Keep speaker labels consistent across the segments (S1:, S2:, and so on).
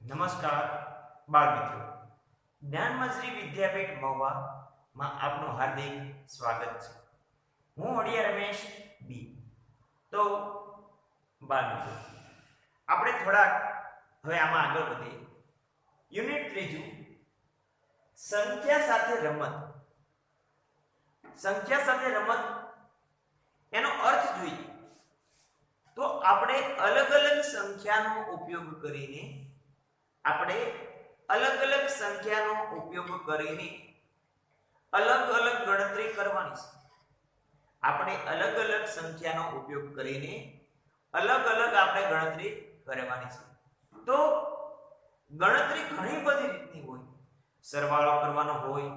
S1: નમસ્કાર બાળ મિત્રો, જ્ઞાનમંત્રી વિદ્યાપીઠ મહુવામાં આપનું હાર્દિક સ્વાગત છે. હું ઓડિયા રમેશ બી. તો બાળ મિત્રો, આપણે થોડાક હવે આમાં આગળ વધીએ. યુનિટ ત્રીજું, સંખ્યા સાથે રમત. સંખ્યા સાથે રમત એનો અર્થ જોઈએ તો આપણે અલગ અલગ સંખ્યાનો ઉપયોગ કરીને અલગ અલગ ગણતરી કરવાની છે. આપણે અલગ અલગ સંખ્યાનો ઉપયોગ કરીને અલગ અલગ ગણતરી કરવાની છે. તો ગણતરી ઘણી બધી રીતની હોય. સરવાળો કરવાનો હોય,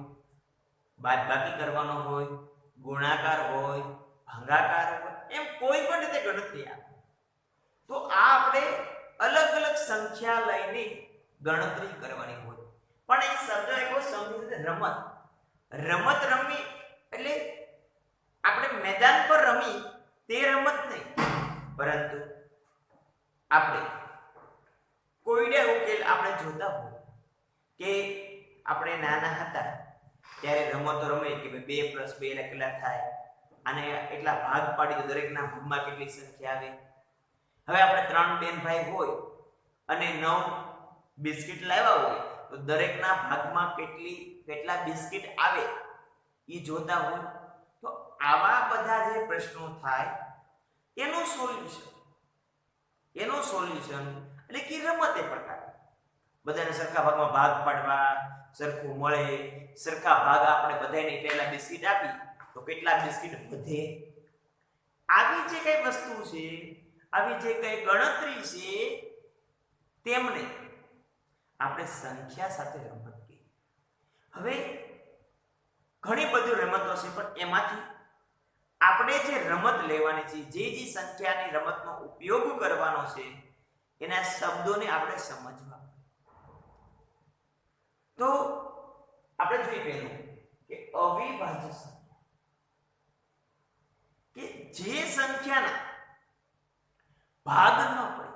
S1: બાદબાકી કરવાનો હોય, ગુણાકાર હોય, ભાગાકાર હોય, એમ કોઈ પણ રીતે ગણતરી આવે. તો આ આપણે અલગ અલગ સંખ્યા લઈને ગણતરી કરવાની હોય. પણ એ શબ્દ એવો સમજીને રમત રમવી એટલે આપણે મેદાન પર રમી તે રમત નહીં, પરંતુ આપણે કોઈડે ઉકેલ આપણે જોતા હોય કે આપણે નાના હતા ત્યારે રમતો રમે કે 2 + 2 કેટલા થાય અને એટલા ભાગ પાડી તો દરેકના ભાગમાં કેટલી સંખ્યા આવે. હવે આપણે 3 બેન ભાઈ હોય અને 9 બિસ્કિટ લાવ્યા હોય તો દરેકના ભાગમાં કેટલા બિસ્કિટ આવે એ જોતા હોય. તો આવા બધા જે પ્રશ્નો થાય એનું સોલ્યુશન એટલે કે રમત એ પ્રકાર. બધાને સરખા ભાગમાં ભાગ પાડવા, સરખું મળે, સરખા ભાગ આપણે બધાને પહેલા બિસ્કિટ આપી તો કેટલા બિસ્કિટ વધે. આવી જે કઈ વસ્તુ છે, આવી જે કઈ ગણતરી છે, તેમને આપણે સંખ્યા સાથે રમત કહીએ. હવે ઘણી બધી રમતો છે, પણ એમાંથી આપણે જે રમત લેવાની છે, જે સંખ્યાની રમતનો ઉપયોગ કરવાનો છે, એના શબ્દોને આપણે સમજવા. તો આપણે જોઈએ પહેલું કે અવિભાજ્ય સંખ્યા, કે જે સંખ્યાના ભાગ ન પડે.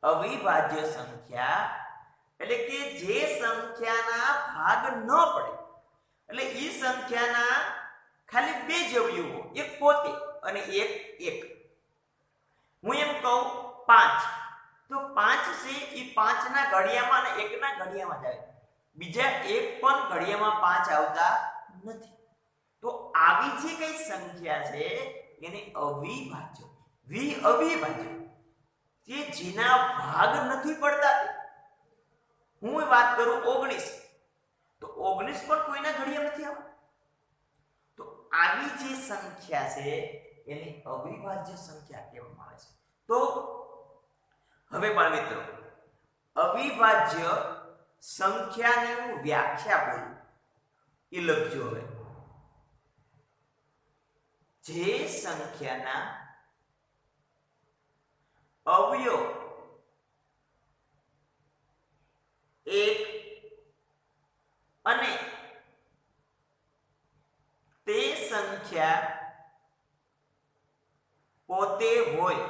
S1: અવિભાજ્ય સંખ્યા એટલે કે જે સંખ્યાના ભાગ ન પડે, એટલે એ સંખ્યાના ખાલી 2 જ અવયવો, એક પોતે અને એક. હું એમ કહું 5, તો 5 છે એ 5 ના ઘડિયામાં અને 1 ના ઘડિયામાં જાય, બીજા એક પણ ઘડિયામાં 5 આવતા નથી. તો આવી જે કઈ સંખ્યા છે એને અવિભાજ્ય, અવિભાજ્ય, કે જેના ભાગ નથી પડતા. હું વાત કરું 19, તો 19 પણ કોઈના ઘડિયામાં નથી આવતા. તો આવી જે સંખ્યા છે એને અવિભાજ્ય સંખ્યા કહેવામાં આવે છે. તો હવે બાળ મિત્રો, અવિભાજ્ય સંખ્યાની હું વ્યાખ્યા બોલું એ લખજો. હવે જે સંખ્યાના અવયવ 1 અને તે સંખ્યા પોતે હોય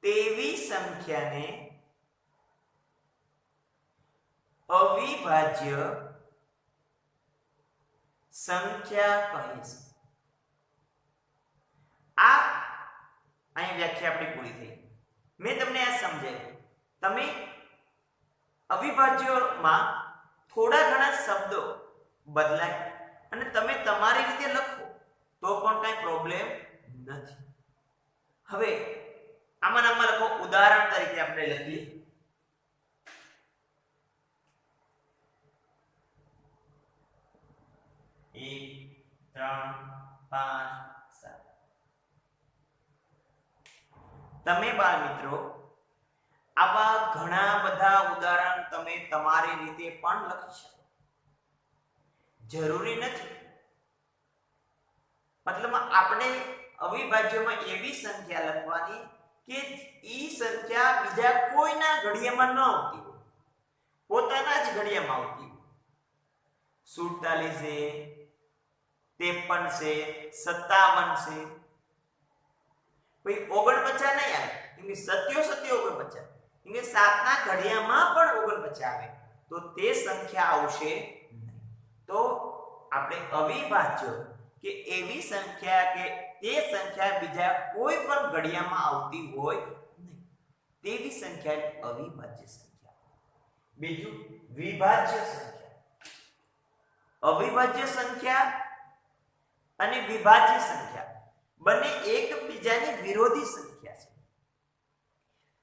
S1: તેવી સંખ્યાને અવિભાજ્ય સંખ્યા કહે છે. આ અહીં વ્યાખ્યા આપણી પૂરી થઈ. મેં તમને આ સમજાવ્યું. તમે અવિભાજ્યમાં થોડા ઘણા શબ્દો બદલાય અને તમે તમારી રીતે લખો તો પણ કઈ પ્રોબ્લેમ નથી. હવે આમાં લખો. ઉદાહરણ તરીકે આપણે લખીએ 1 3 5 7. તમે બાળ મિત્રો આવા ઘણા બધા ઉદાહરણ તમે તમારી રીતે પણ લખી શકો. જરૂરી નથી, મતલબ આપણે અવિભાજ્યમાં એવી સંખ્યા લખવાની કે ઈ સંખ્યા બીજા કોઈના ઘડિયામાં ન આવતી હોય, પોતાના જ ઘડિયામાં આવતી હોય. 47 છે, 53 છે, 57 છે, ભાઈ 49 નહીં આવે. કેમ કે સત્યો સત્યો 49, કેમ કે 7 ના ઘડિયામાં પણ 49 આવે તો તે સંખ્યા આવશે નહીં. તો આપણે અવિભાજ્ય કે એવી સંખ્યા કે તે સંખ્યા બીજા કોઈ પણ ઘડિયામાં આવતી હોય નહીં તેવી સંખ્યા અવિભાજ્ય સંખ્યા. બીજું વિભાજ્ય સંખ્યા. અવિભાજ્ય સંખ્યા અને વિભાજ્ય સંખ્યા બંને એકબીજાની વિરોધી સંખ્યા છે.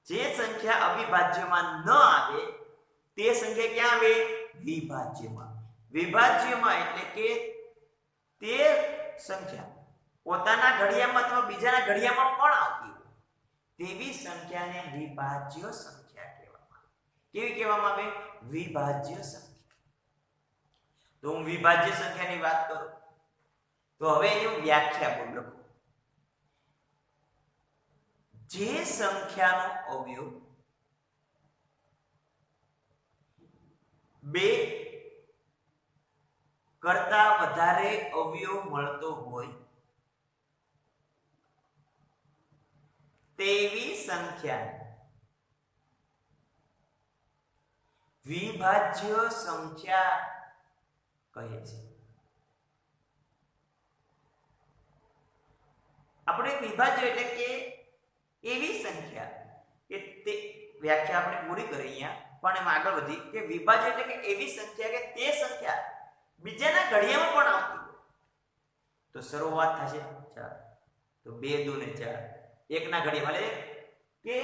S1: જે સંખ્યા અવિભાજ્યમાં ન આવે તે સંખ્યા ક્યાં આવે? વિભાજ્યમાં. વિભાજ્યમાં એટલે કે તે સંખ્યા પોતાના ઘડિયામાં અથવા બીજાના ઘડિયામાં પણ આવતી હોય તેવી સંખ્યાને વિભાજ્ય સંખ્યા કહેવામાં આવે. કેવી કહેવામાં આવે? વિભાજ્ય સંખ્યા. તો હું વિભાજ્ય સંખ્યાની વાત કરું તો હવે એની વ્યાખ્યા બોલો. જે સંખ્યાનો અવયવ 2 કરતા વધારે અવયવ મળતો હોય તેવી સંખ્યા વિભાજ્ય સંખ્યા કહે છે. આપણે વિભાજ્ય એટલે કે એવી સંખ્યા કે તે વ્યાખ્યા આપણે પૂરી કરી અહીંયા, પણ એમાં આગળ વધી કે વિભાજ્ય એટલે કે એવી સંખ્યા કે તે સંખ્યા બીજાના ઘડિયામાં પણ આવતી હોય. તો શરૂઆત થશે 4, તો 2 2 ને 4, એકના ઘડિયામાં એટલે કે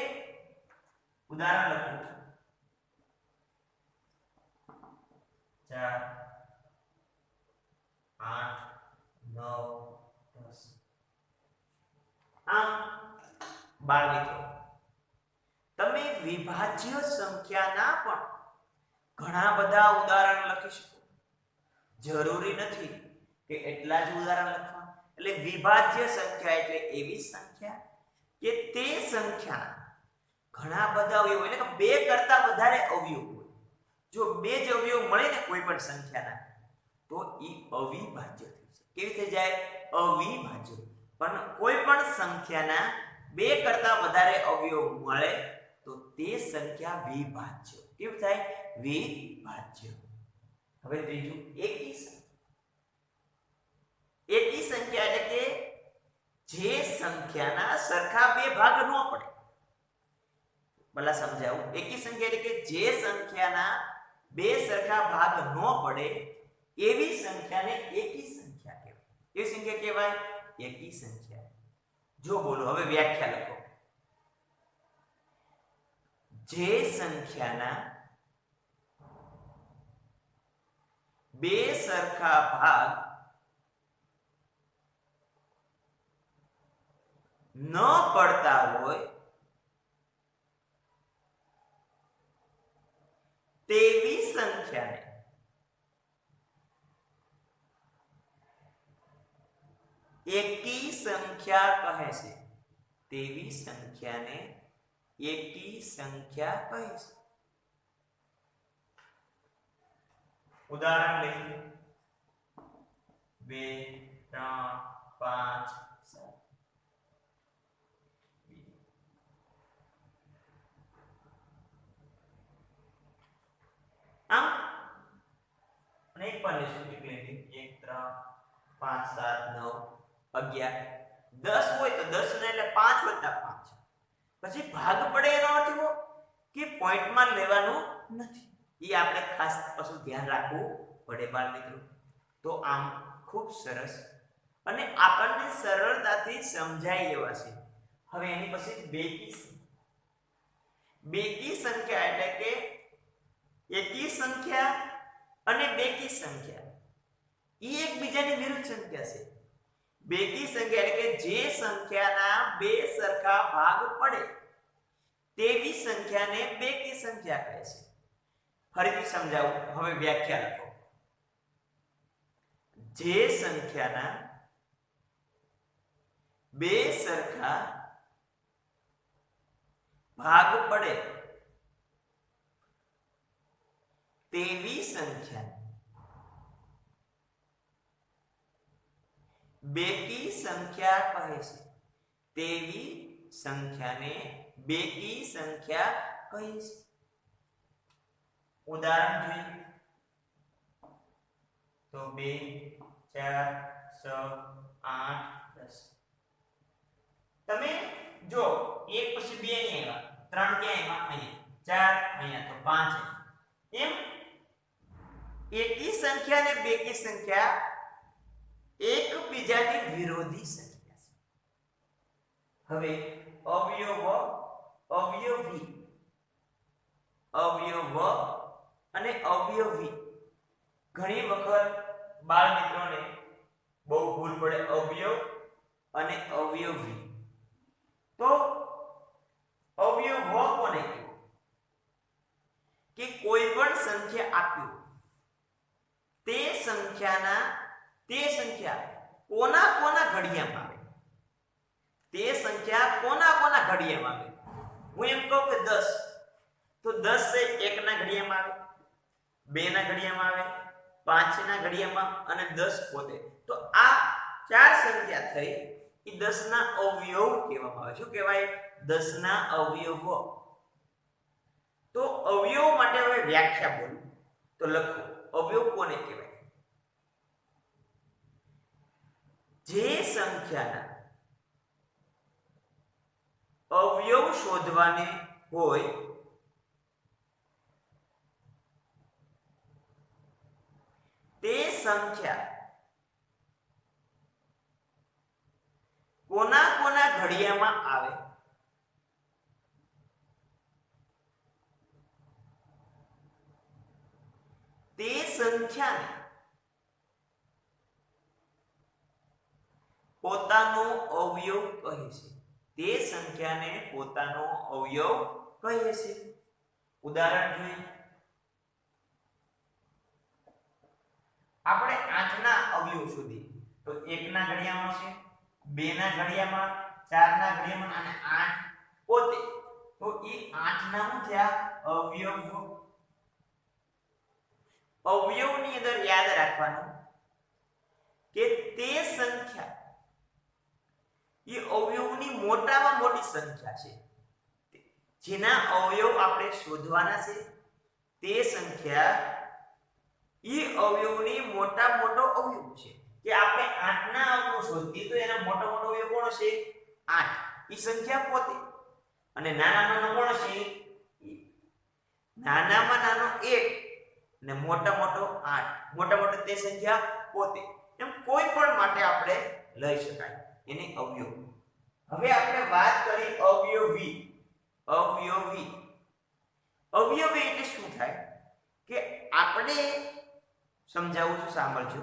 S1: ઉદાહરણ લખું 4 8 9 10. આમ બાળમિત્રો, તમે વિભાજ્ય સંખ્યાના પણ ઘણા બધા ઉદાહરણ લખી શકો. જરૂરી નથી કે એટલા જ ઉદાહરણ લખવા. એટલે વિભાજ્ય સંખ્યા એટલે એવી સંખ્યા કે તે સંખ્યા ઘણા બધા અવયવ એટલે કે 2 કરતા વધારે અવયવ હોય. જો 2 જ અવયવ મળે ને કોઈ પણ સંખ્યાના તો એ અવિભાજ્ય થઈ જાય. કેવી થઈ જાય? અવિભાજ્ય. પણ કોઈ પણ સંખ્યાના 2 કરતા વધારે અવયવ મળે તો તે સંખ્યા વિભાજ્ય. કેવું થાય? વિભાજ્ય. હવે ત્રીજું એકી સંખ્યા. એકી સંખ્યા એટલે કે જે સંખ્યાના સરખા 2 ભાગ ન પડે. ભલા સમજાવું. એકી સંખ્યા એટલે કે જે સંખ્યાના 2 સરખા ભાગ ન પડે એવી સંખ્યાને એકી સંખ્યા કહેવાય. એવી સંખ્યા કહેવાય એકી સંખ્યા. જો બોલો હવે વ્યાખ્યા લખો. જે સંખ્યાના 2 સરખા ભાગ ન પડતા હોય તેવી સંખ્યાને એકી સંખ્યા કહે છે. તેવી સંખ્યાને એકી સંખ્યા કહે છે. ઉદાહરણ લઈએ 2 3 5 7. આમ અને એક પણ લેશું એટલે 1 3 5 7 9 11 10 હોય તો 10 ને એટલે 5 વત્તા 5. પછી ભાગ પડે એનો અર્થ એવો કે પોઈન્ટમાં લેવાનું નથી. એ આપણે ખાસ પાછું ધ્યાન રાખવું પડે બાળ મિત્રો. તો આમ ખૂબ સરસ અને આપણને સરળતાથી સમજાય એવા છે. હવે એની પછી બેકી સંખ્યા એટલે કે એકી સંખ્યા અને બેકી સંખ્યા એ એકબીજાની વિરુદ્ધ સંખ્યા છે. બેકી સંખ્યા એટલે કે જે સંખ્યાના 2 સરખા ભાગ પડે તેવી સંખ્યાને બેકી સંખ્યા કહે છે. ફરીથી સમજાવું. હવે વ્યાખ્યા લખો. જે સંખ્યાના 2 સરખા ભાગ પડે તેવી સંખ્યા બેકી સંખ્યા કહે છે. તેવી સંખ્યાને બેકી સંખ્યા કહીએ છીએ. ઉદાહરણ જોઈએ તો 2 4 6 8 10. તમે જો 1 પછી 2 અહીંયા આવ્યા, 3 ક્યાં આવ્યા? અહીંયા 4 અહીંયા, તો 5 એમ એકી સંખ્યા અને બેકી સંખ્યા એકબીજાની વિરોધી સંખ્યા છે. હવે અવયવ અવયવી અવયવ અને અવયવી ઘણી વખત બાળ મિત્રોને બહુ ભૂલ પડે અવયવ અને અવયવી. તો અવયવ કોને કહેવું? કે કોઈ પણ સંખ્યા આપ્યું તે સંખ્યા કોના કોના ઘડિયામાં આવે? તે સંખ્યા કોના કોના ઘડિયામાં આવે? હું એમ કહું કે 10, તો 10 છે 1 ના ઘડિયામાં આવે, 2 ના ઘડિયામાં આવે, 5 ના ઘડિયામાં અને 10 પોતે. તો આ ચાર સંખ્યા થઈ એ 10 ના અવયવ કહેવામાં આવે. શું કહેવાય? 10 ના અવયવ. તો અવયવ માટે હવે વ્યાખ્યા બોલું તો લખો અવયવ કોને કહેવાય? જે સંખ્યાના અવયવ શોધવાને હોય તે સંખ્યા કોના કોના ઘડિયામાં આવે તે સંખ્યાને પોતાનો અવયવ કહે છે. તે સંખ્યાને પોતાનો અવયવ કહે છે. ઉદાહરણ જોઈએ આપણે 8 ના અવયવ શોધીએ તો 1 ના ઘડિયામાં છે, 2 ના ઘડિયામાં, 4 ના ઘડિયામાં અને 8 પોતે. તો એ 8 ના શું થયા? અવયવ. અવયવની અંદર યાદ રાખવાનું કે તે સંખ્યા એ અવયવની મોટામાં મોટી સંખ્યા છે. જેના અવયવ આપણે શોધવાના છે તે સંખ્યા એ અવયવની મોટા મોટો અવયવ છે. કે આપણે 8 ના અવયવ શોધીએ તો એના મોટો મોટો અવયવ કોણ છે? 8. એ સંખ્યા પોતે. અને નાના નાનો કોણ છે? નાનામાં નાનો 1 ને મોટા મોટો 8. મોટા મોટો તે સંખ્યા પોતે. એમ કોઈ પણ માટે આપણે લઈ શકાય એને અવયવ. હવે આપણે વાત કરી અવયવી. અવયવી અવયવી એટલે શું થાય? કે આપણે સમજાવું છું, સાંભળજો.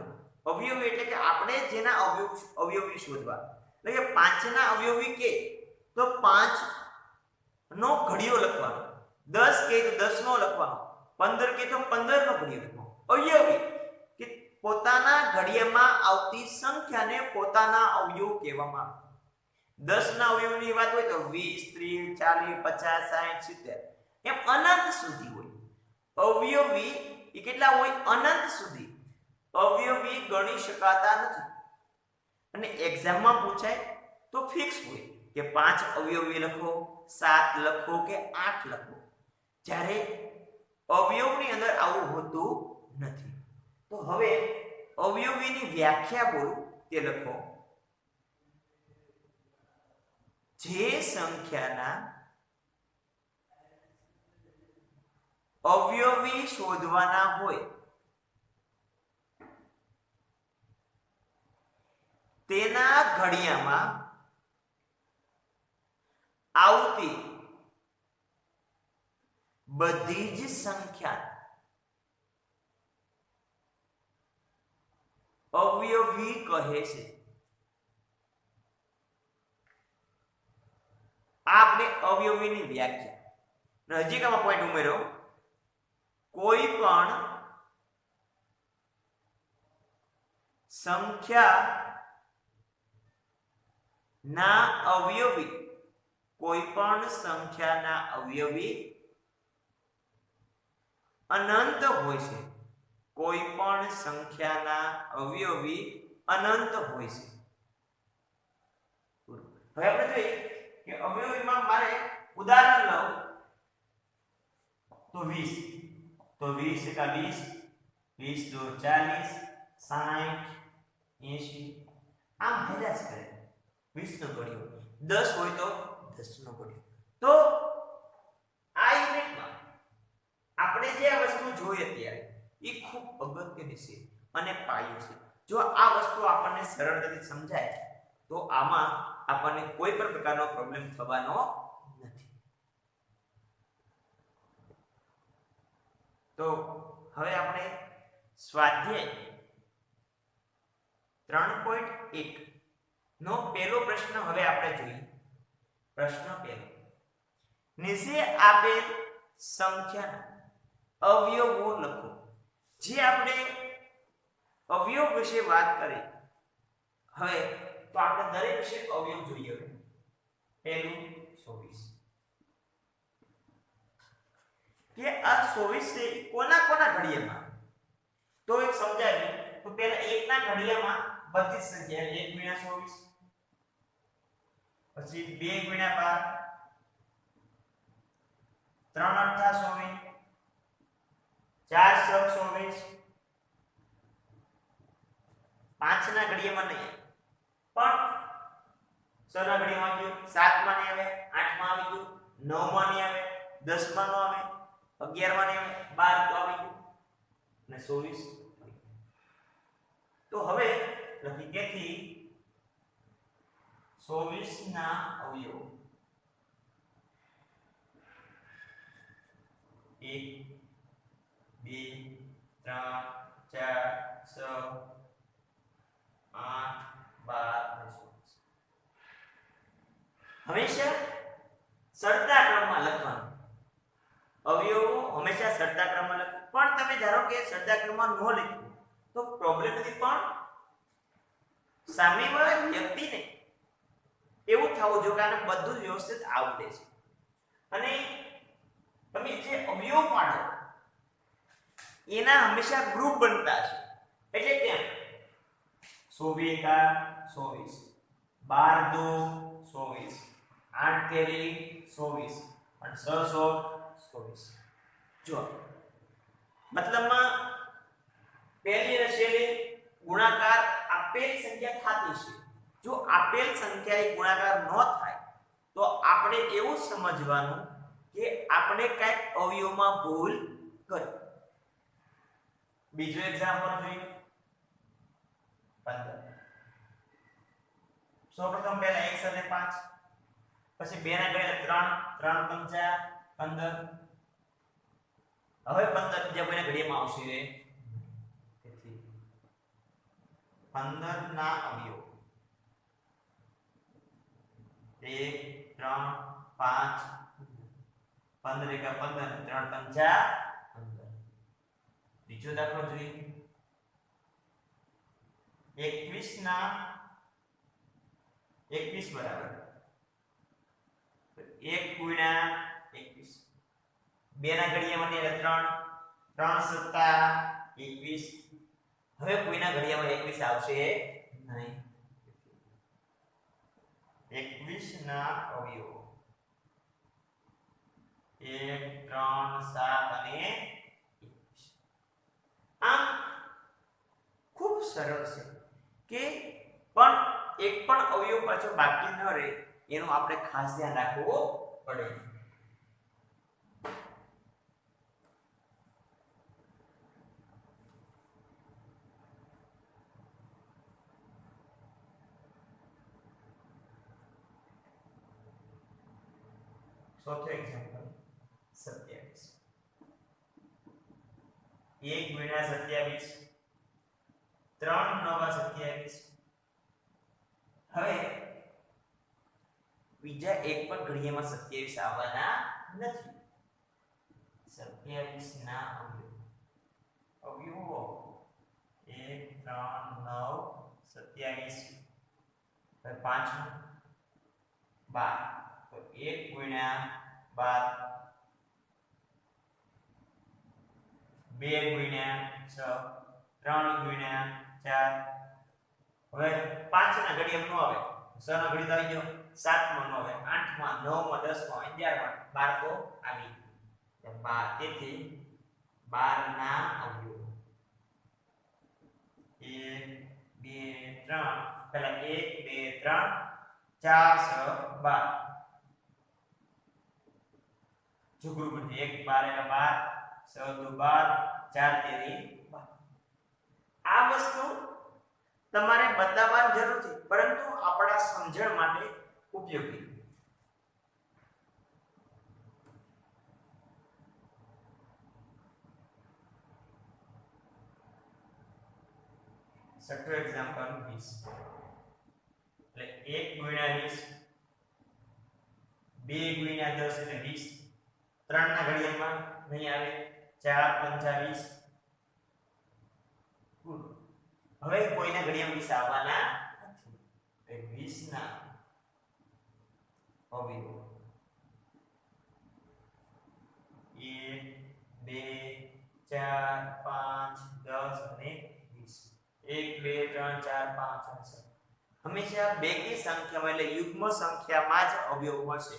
S1: અવયવી એટલે કે આપણે જેના અવયવી શોધવા, એટલે કે 5 ના અવયવી કે તો 5 નો ઘડિયો લખવાનો, 10 કે તો 10 નો લખવાનો, 15 કે તો 15 નો ઘડિયો લખવાનો. અવયવી કે પોતાના ઘડિયામાં આવતી સંખ્યાને પોતાના અવયવ કહેવામાં આવે. 10 ના અવયવની વાત હોય તો 20 30 40 50 60 70 એમ અનંત સુધી હોય. અવયવી એ કેટલા હોય? અનંત સુધી. અવયવી ગણી શકાતા નથી. અને એક્ઝામમાં પૂછાય તો ફિક્સ હોય કે 5 અવયવી લખો, 7 લખો કે 8 લખો. જ્યારે અવયવની અંદર આવું હોતું નથી. તો હવે અવયવીની વ્યાખ્યા બોલું તે લખો. જે સંખ્યાના અવયવી શોધવાના હોય તેના ઘડિયામાં આવતી બધી જ સંખ્યા અવયવી કહે છે. આપણે અવયવીની વ્યાખ્યા. હજી કામાં પોઈન્ટ ઉમેરો. કોઈ પણ સંખ્યા ના અવયવી, કોઈ પણ સંખ્યાના અવયવી અનંત હોય છે. કોઈ પણ સંખ્યાના અવયવી અનંત હોય છે. હવે આપણે જોઈએ કે અવયવીમાં મારે ઉદાહરણ લઉં તો 20, તો 20 એકા 20, 20 દો 40, 60, 80, આમ હેરાસ કરે 20 નો ઘડિયો, 10 હોય તો 10 નો ઘડિયો. તો આ યુનિટમાં આપણે જે વસ્તુ જોઈએ ત્યારે એ ખૂબ અગત્યની છે અને પાયો છે. જો આ વસ્તુ આપણને સરળતાથી સમજાય તો આમાં આપણને કોઈ પણ પ્રકારનો પ્રોબ્લેમ થવાનો નથી. તો હવે આપણે સ્વાધ્યાય 3.1 નો પહેલો પ્રશ્ન હવે આપણે જોઈએ. પ્રશ્ન પહેલો, નીચે આપેલ સંખ્યાના અવયવો લખો. જે આપણે અવયવ વિશે વાત કરી, હવે તો આપણે દરેક વિશે અવયવ જોઈએ. પહેલું 24 કે આ 24 છે કોના કોના ઘડિયામાં, તો એક સમજાવી. તો પહેલા 1 ના ઘડિયામાં બધી સંખ્યા 1 * 24, પછી 2 * 12, 3 * 8 = 24, 4 * 6 = 24, 5 ના ઘડિયામાં નહીં પણ 6 ના ઘડિયામાં ગયો, 7 માં નહીં આવે, 8 માં આવી ગયું, 9 માં નહીં આવે, 10 માં ન આવે, 11 માં નહીં આવે, 12 તો આવી ગયું અને 24. તો હવે લખી તેથી 24 ના અવયવો 1 2 3 4 6 8 12 હંમેશા સરતા ક્રમમાં લખવાનું. અવયવો હંમેશા સરતા ક્રમમાં લખો. પણ તમે ધારો કે સરતા ક્રમમાં ન લખ્યું તો પ્રોબ્લેમ નથી, પણ સામેવાળા વ્યક્તિને એવું થવું જોઈએ કે આને બધું વ્યવસ્થિત આવડે છે અને તમે જે અવયવ પાડો એના હંમેશા ગ્રુપ બનતા છે. એટલે ત્યાં 24 12 દો 24, 8 તેરી 24 અને 6 24. જો મતલબમાં પહેલી અને છેલ્લી ગુણાકાર આપેલ સંખ્યા થતી છે. જો આપેલ સંખ્યાએ ગુણાકાર ન થાય તો આપણે એવું સમજવાનું કે આપણે કંઈક અવયવમાં ભૂલ કરી. બીજો એક્ઝામ્પલ જોઈએ 15. સૌપ્રથમ પહેલા 1 સાથે 5, પછી 2 ના ઘડિયા 3, 3 પંચા 15. હવે 15 બીજા કોઈના ઘડિયામાં આવશે તેથી 15 ના અવયવ 1 3 5 15 એકા 15, 3 પંચા 15. બીજો દાખલો જોઈએ 21 ના 21 બરાબર 1 ગુણ્યા 21, 2 ના ઘડિયામાં 3 સત્તા 21. હવે કોઈના ઘડિયામાં 21 આવશે નહીં. 21 ના અવયવો 1 3 7 અને 21. આમ ખૂબ સરળ છે કે પણ એક પણ અવયવ પાછો બાકી ન રહે એનું આપણે ખાસ ધ્યાન રાખવું પડે. ચોથો એક્ઝામ્પલ 27. 1 ગુણ્યા 27, 3 નવા 27. હવે બીજા એક પણ ઘડિયામાં 27 આવવાના નથી. 27 ના અવયવો 1 3 9 27. હવે 5 12, તો 1 ગુણ્યા 12, 2 ગુણ્યા 6, 3 ગુણ્યા 4. હવે 5 ના ઘડિયામાં નો આવે, 6 ના ઘડિયા આવી ગયો 7માં 9 8માં 9માં 10માં 11માં 12 તો આવી 12 તેથી 12 ના અવયવો 1 2 3 પહેલા 1 2 3 4 6 12 जुगुरु 1 12 12 6 2 12 4 तेरी 12 આ વસ્તુ તમારે બતાવવાની જરૂર છે પરંતુ આપણા સમજણ માટે ઉપયોગી છઠ્ઠું એક્ઝામ્પલ 20 એટલે 1 ગુણ્યા 20 2 ગુણ્યા 10 એટલે 20 3 ના ઘડિયામાં નહીં આવે 4 5 20 ગુડ હવે કોઈના ઘડિયામાં 20 આવવાના નથી 20 ના અવયવો 1 2 4 5 10 અને 20 1 2 3 4 5 અને 7 હંમેશા બેકી સંખ્યામાં એટલે યુગ્મ સંખ્યામાં જ અવયવ મળશે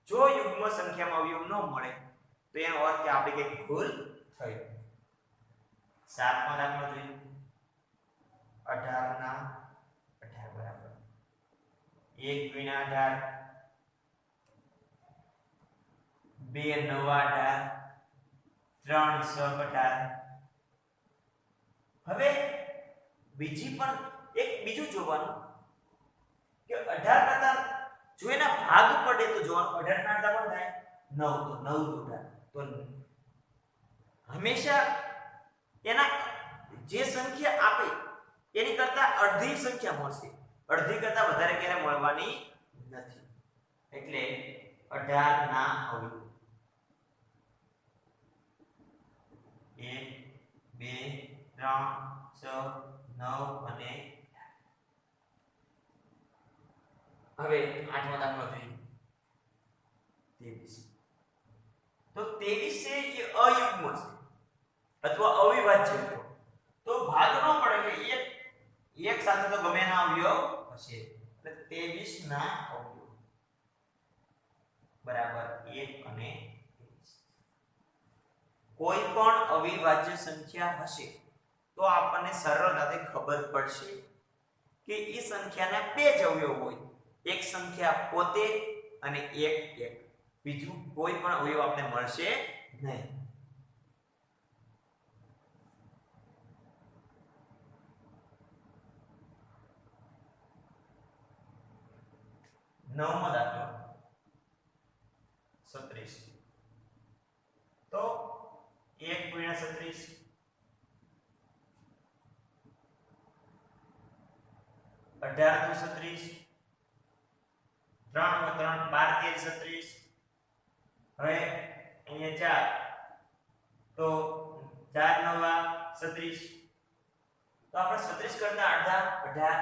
S1: જો યુગ્મ સંખ્યામાં અવયવ ન મળે તો એનો અર્થ કે આપણે કઈ ભૂલ થઈ 7મો દાખલો જોઈએ 18 ના 18 બરાબર 1 ગુણ્યા 18 2 9 18 3 6 18 હવે બીજી પણ એક બીજું જોવાનું કે 18 કરતા જો એના ભાગ પડે તો જોવાનું 18 ના અડધા પણ થાય 9 તો 9 દૂટા તો હંમેશા એના જે સંખ્યા આપે એની કરતા અડધી સંખ્યા મળશે અડધી કરતા વધારે ક્યારે મળવાની નથી એટલે 18 ના અવયવ 1 2 3 6 9 અને હવે 8મો દાખલો જોઈએ 23 તો 23 છે એ અયુગ્મ છે અથવા અવિભાજ્ય છે તો ભાગ ન પડે એટલે એક સાથે તો ગમે ના અવયવ હશે એટલે 23 ના અવયવ બરાબર 1 અને 23 કોઈ પણ અવિભાજ્ય સંખ્યા હશે તો આપણને સરળતાથી ખબર પડશે કે એ સંખ્યાના બે જ અવયવ હોય એક સંખ્યા પોતે અને એક બીજું કોઈ પણ અવયવ આપણે મળશે નહીં 9મો દાખલો 36 તો 1 ગુણ્યા 36 18 દુ 36 3 3 12 13 36 હવે અહીંયા 4 તો 4 9 36 તો આપણે 36 કરતા અડધા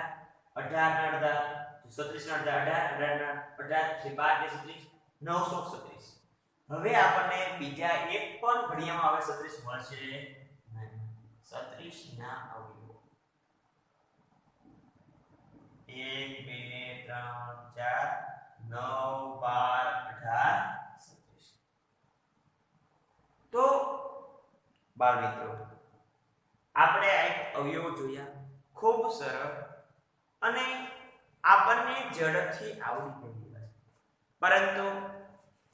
S1: 18 ના અડધા 36 ના અડધા 18 18 12 36 936 હવે આપણને બીજા એક પણ ઘડિયામાં આવે 36 મળશે નહીં 36 ના અવયવો 1 2 3 4 9 12 18 36 તો બાળ મિત્રો આપણે આ એક અવયવો જોયા ખૂબ સરળ અને આપણને ઝડપથી આવડી ગયું પરંતુ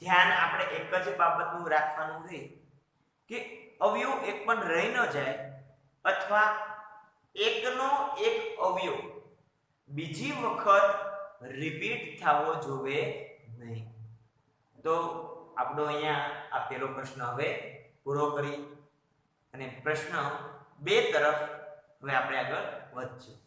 S1: ધ્યાન આપણે એક જ બાબતનું રાખવાનું છે કે અવયવ એક પણ રહી ન જાય અથવા એકનો એક અવયવ બીજી વખત રિપીટ થવો જોઈએ નહીં તો આપણો અહીંયા આ પહેલો પ્રશ્ન હવે પૂરો કરી અને પ્રશ્ન 2 તરફ હવે આપણે આગળ વધીશું